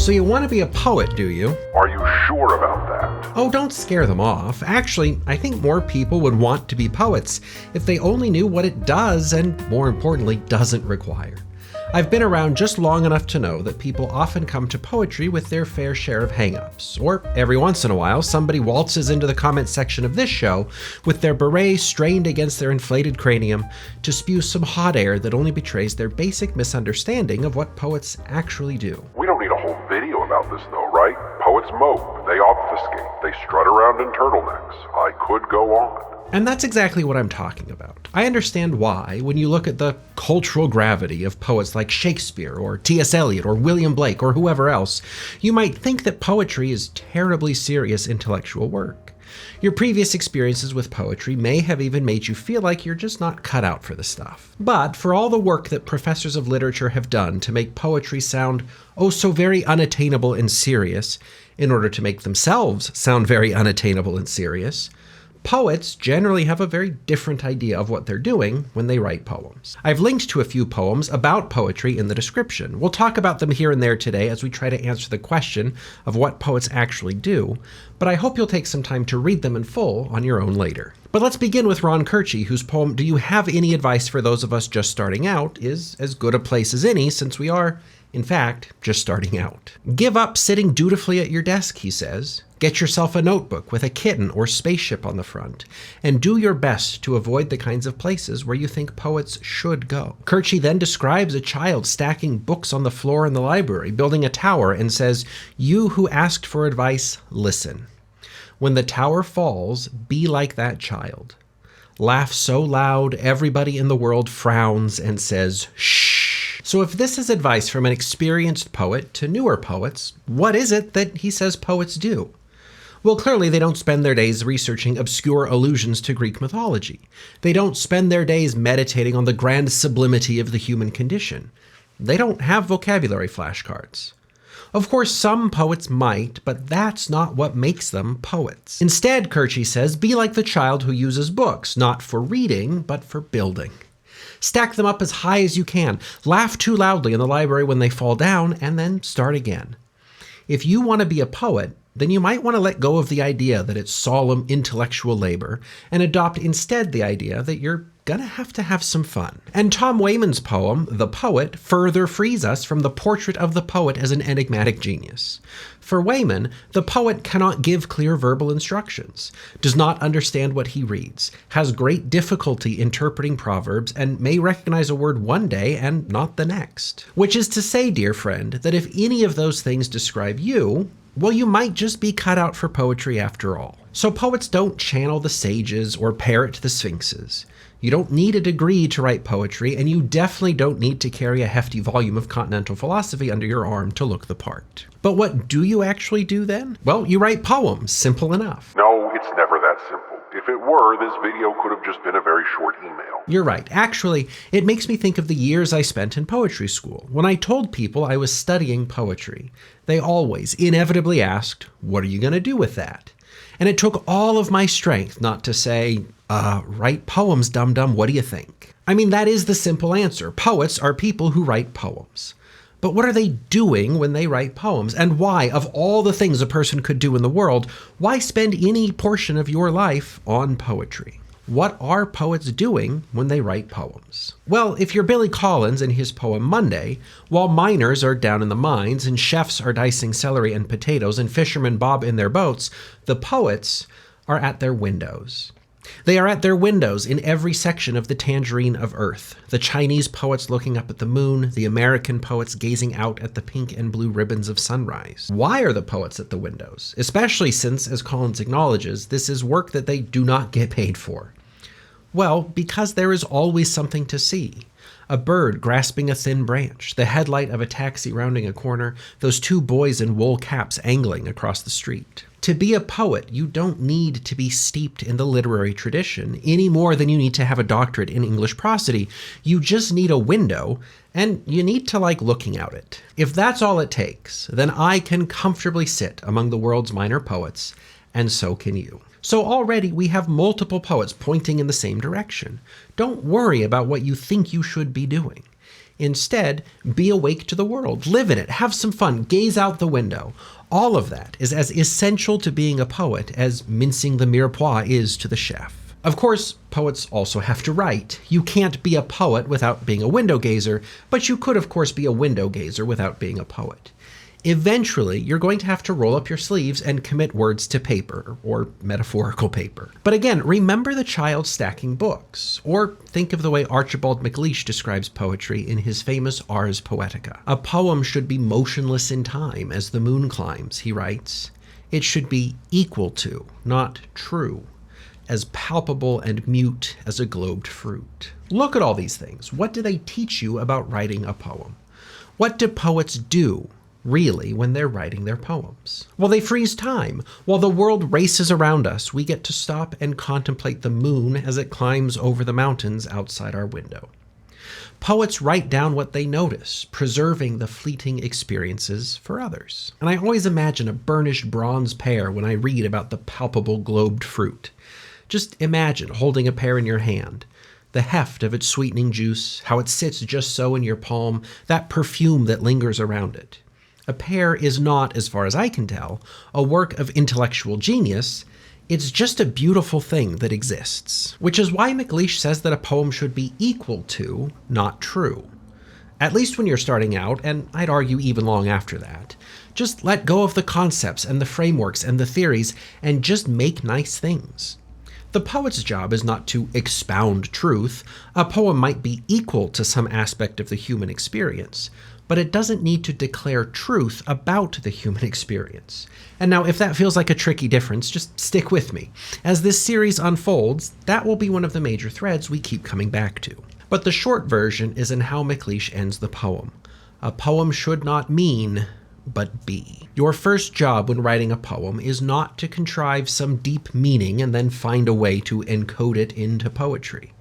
So you want to be a poet, do you? Are you sure about that? Oh, don't scare them off. Actually, I think more people would want to be poets if they only knew what it does and, more importantly, doesn't require. I've been around just long enough to know that people often come to poetry with their fair share of hang-ups. Or every once in a while, somebody waltzes into the comment section of this show with their beret strained against their inflated cranium to spew some hot air that only betrays their basic misunderstanding of what poets actually do. We don't need a whole video about this though, right? Poets mope, they obfuscate, they strut around in turtlenecks. I could go on. And that's exactly what I'm talking about. I understand why, when you look at the cultural gravity of poets like Shakespeare or T.S. Eliot or William Blake or whoever else, you might think that poetry is terribly serious intellectual work. Your previous experiences with poetry may have even made you feel like you're just not cut out for the stuff. But for all the work that professors of literature have done to make poetry sound oh so very unattainable and serious, in order to make themselves sound very unattainable and serious, poets generally have a very different idea of what they're doing when they write poems. I've linked to a few poems about poetry in the description. We'll talk about them here and there today as we try to answer the question of what poets actually do, but I hope you'll take some time to read them in full on your own later. But let's begin with Ron Kirchie, whose poem, Do You Have Any Advice for Those of Us Just Starting Out, is as good a place as any since we are, in fact, just starting out. Give up sitting dutifully at your desk, he says. Get yourself a notebook with a kitten or spaceship on the front, and do your best to avoid the kinds of places where you think poets should go. Kirchie then describes a child stacking books on the floor in the library, building a tower, and says, you who asked for advice, listen. When the tower falls, be like that child. Laugh so loud, everybody in the world frowns and says, shh. So if this is advice from an experienced poet to newer poets, what is it that he says poets do? Well, clearly they don't spend their days researching obscure allusions to Greek mythology. They don't spend their days meditating on the grand sublimity of the human condition. They don't have vocabulary flashcards. Of course, some poets might, but that's not what makes them poets. Instead, Kirchie says, be like the child who uses books, not for reading, but for building. Stack them up as high as you can. Laugh too loudly in the library when they fall down, and then start again. If you want to be a poet, then you might want to let go of the idea that it's solemn intellectual labor and adopt instead the idea that you're gonna have some fun. And Tom Wayman's poem, The Poet, further frees us from the portrait of the poet as an enigmatic genius. For Wayman, the poet cannot give clear verbal instructions, does not understand what he reads, has great difficulty interpreting proverbs, and may recognize a word one day and not the next. Which is to say, dear friend, that if any of those things describe you, well, you might just be cut out for poetry after all. So poets don't channel the sages or parrot the sphinxes. You don't need a degree to write poetry, and you definitely don't need to carry a hefty volume of continental philosophy under your arm to look the part. But what do you actually do then? Well, you write poems, simple enough. No, it's never that simple. If it were, this video could have just been a very short email. You're right. Actually, it makes me think of the years I spent in poetry school. When I told people I was studying poetry, they always inevitably asked, what are you going to do with that? And it took all of my strength not to say, write poems, dum-dum, what do you think? I mean, that is the simple answer. Poets are people who write poems. But what are they doing when they write poems? And why, of all the things a person could do in the world, why spend any portion of your life on poetry? What are poets doing when they write poems? Well, if you're Billy Collins in his poem Monday, while miners are down in the mines and chefs are dicing celery and potatoes and fishermen bob in their boats, the poets are at their windows. They are at their windows in every section of the tangerine of earth. The Chinese poets looking up at the moon, the American poets gazing out at the pink and blue ribbons of sunrise. Why are the poets at the windows? Especially since, as Collins acknowledges, this is work that they do not get paid for. Well, because there is always something to see. A bird grasping a thin branch, the headlight of a taxi rounding a corner, those two boys in wool caps angling across the street. To be a poet, you don't need to be steeped in the literary tradition any more than you need to have a doctorate in English prosody. You just need a window, and you need to like looking out it. If that's all it takes, then I can comfortably sit among the world's minor poets, and so can you. So already we have multiple poets pointing in the same direction. Don't worry about what you think you should be doing. Instead, be awake to the world, live in it, have some fun, gaze out the window. All of that is as essential to being a poet as mincing the mirepoix is to the chef. Of course, poets also have to write. You can't be a poet without being a window gazer, but you could, of course, be a window gazer without being a poet. Eventually, you're going to have to roll up your sleeves and commit words to paper, or metaphorical paper. But again, remember the child stacking books, or think of the way Archibald MacLeish describes poetry in his famous Ars Poetica. A poem should be motionless in time as the moon climbs, he writes. It should be equal to, not true, as palpable and mute as a globed fruit. Look at all these things. What do they teach you about writing a poem? What do poets do, really, when they're writing their poems? Well, they freeze time. While the world races around us, we get to stop and contemplate the moon as it climbs over the mountains outside our window. Poets write down what they notice, preserving the fleeting experiences for others. And I always imagine a burnished bronze pear when I read about the palpable globed fruit. Just imagine holding a pear in your hand, the heft of its sweetening juice, how it sits just so in your palm, that perfume that lingers around it. A pear is not, as far as I can tell, a work of intellectual genius. It's just a beautiful thing that exists. Which is why MacLeish says that a poem should be equal to, not true. At least when you're starting out, and I'd argue even long after that. Just let go of the concepts and the frameworks and the theories, and just make nice things. The poet's job is not to expound truth. A poem might be equal to some aspect of the human experience, but it doesn't need to declare truth about the human experience. And now, if that feels like a tricky difference, just stick with me. As this series unfolds, that will be one of the major threads we keep coming back to. But the short version is in how MacLeish ends the poem. A poem should not mean, but be. Your first job when writing a poem is not to contrive some deep meaning and then find a way to encode it into poetry.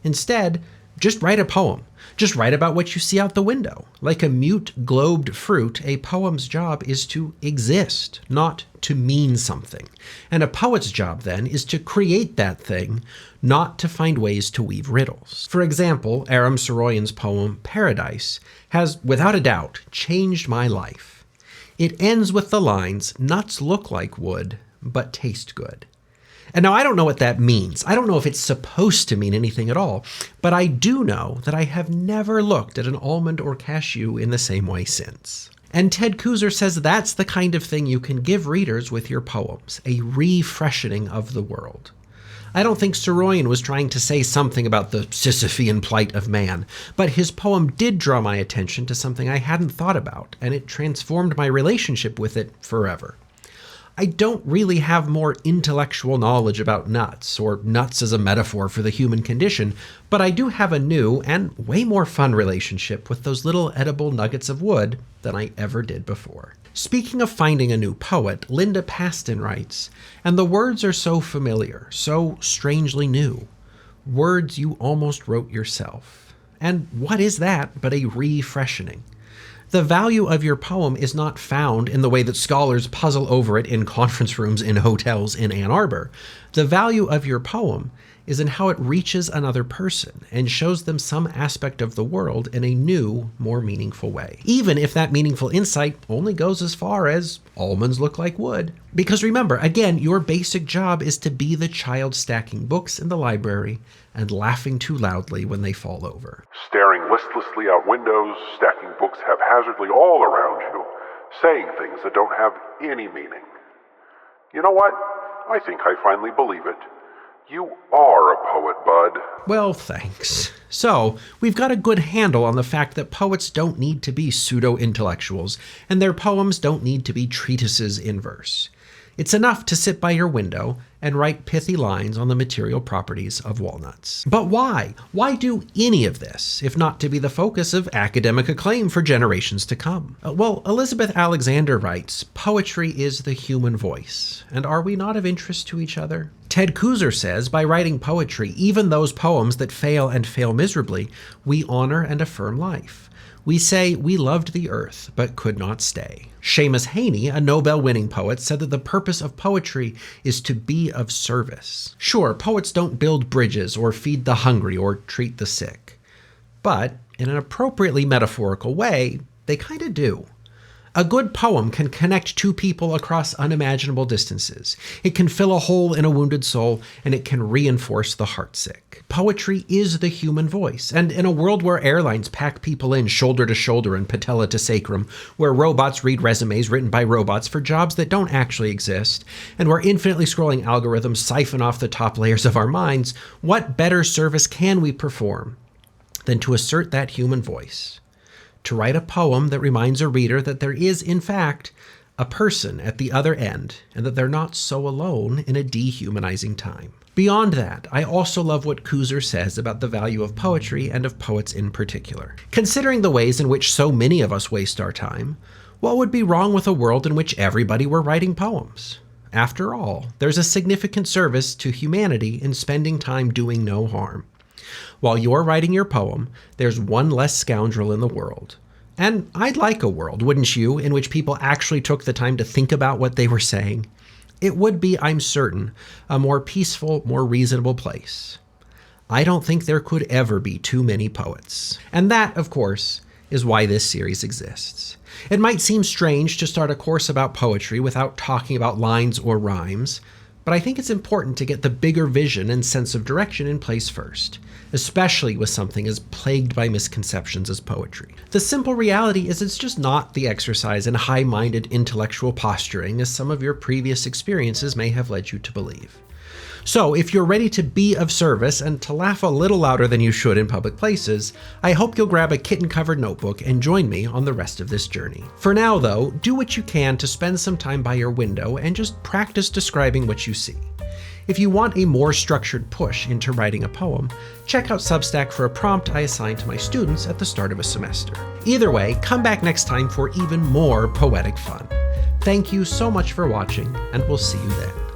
Instead, just write a poem. Just write about what you see out the window. Like a mute, globed fruit, a poem's job is to exist, not to mean something. And a poet's job, then, is to create that thing, not to find ways to weave riddles. For example, Aram Saroyan's poem, Paradise, has, without a doubt, changed my life. It ends with the lines, "Nuts look like wood, but taste good." And now I don't know what that means. I don't know if it's supposed to mean anything at all, but I do know that I have never looked at an almond or cashew in the same way since. And Ted Kooser says that's the kind of thing you can give readers with your poems, a refreshening of the world. I don't think Saroyan was trying to say something about the Sisyphean plight of man, but his poem did draw my attention to something I hadn't thought about, and it transformed my relationship with it forever. I don't really have more intellectual knowledge about nuts, or nuts as a metaphor for the human condition, but I do have a new and way more fun relationship with those little edible nuggets of wood than I ever did before. Speaking of finding a new poet, Linda Paston writes, "And the words are so familiar, so strangely new. Words you almost wrote yourself. And what is that but a refreshening? The value of your poem is not found in the way that scholars puzzle over it in conference rooms in hotels in Ann Arbor. The value of your poem is in how it reaches another person and shows them some aspect of the world in a new, more meaningful way. Even if that meaningful insight only goes as far as almonds look like wood. Because remember, again, your basic job is to be the child stacking books in the library and laughing too loudly when they fall over. Staring listlessly out windows, stacking books haphazardly all around you, saying things that don't have any meaning. You know what? I think I finally believe it. You are a poet, bud. Well, thanks. So, we've got a good handle on the fact that poets don't need to be pseudo-intellectuals, and their poems don't need to be treatises in verse. It's enough to sit by your window and write pithy lines on the material properties of walnuts. But why? Why do any of this, if not to be the focus of academic acclaim for generations to come? Well, Elizabeth Alexander writes, "Poetry is the human voice, and are we not of interest to each other?" Ted Kooser says, by writing poetry, even those poems that fail and fail miserably, we honor and affirm life. We say we loved the earth, but could not stay. Seamus Heaney, a Nobel-winning poet, said that the purpose of poetry is to be of service. Sure, poets don't build bridges or feed the hungry or treat the sick. But in an appropriately metaphorical way, they kind of do. A good poem can connect two people across unimaginable distances. It can fill a hole in a wounded soul, and it can reinforce the heartsick. Poetry is the human voice, and in a world where airlines pack people in shoulder to shoulder and patella to sacrum, where robots read resumes written by robots for jobs that don't actually exist, and where infinitely scrolling algorithms siphon off the top layers of our minds, what better service can we perform than to assert that human voice? To write a poem that reminds a reader that there is, in fact, a person at the other end, and that they're not so alone in a dehumanizing time. Beyond that, I also love what Kuzer says about the value of poetry and of poets in particular. Considering the ways in which so many of us waste our time, what would be wrong with a world in which everybody were writing poems? After all, there's a significant service to humanity in spending time doing no harm. While you're writing your poem, there's one less scoundrel in the world. And I'd like a world, wouldn't you, in which people actually took the time to think about what they were saying? It would be, I'm certain, a more peaceful, more reasonable place. I don't think there could ever be too many poets. And that, of course, is why this series exists. It might seem strange to start a course about poetry without talking about lines or rhymes, but I think it's important to get the bigger vision and sense of direction in place first, especially with something as plagued by misconceptions as poetry. The simple reality is it's just not the exercise in high-minded intellectual posturing as some of your previous experiences may have led you to believe. So if you're ready to be of service and to laugh a little louder than you should in public places, I hope you'll grab a kitten-covered notebook and join me on the rest of this journey. For now, though, do what you can to spend some time by your window and just practice describing what you see. If you want a more structured push into writing a poem, check out Substack for a prompt I assign to my students at the start of a semester. Either way, come back next time for even more poetic fun. Thank you so much for watching, and we'll see you then.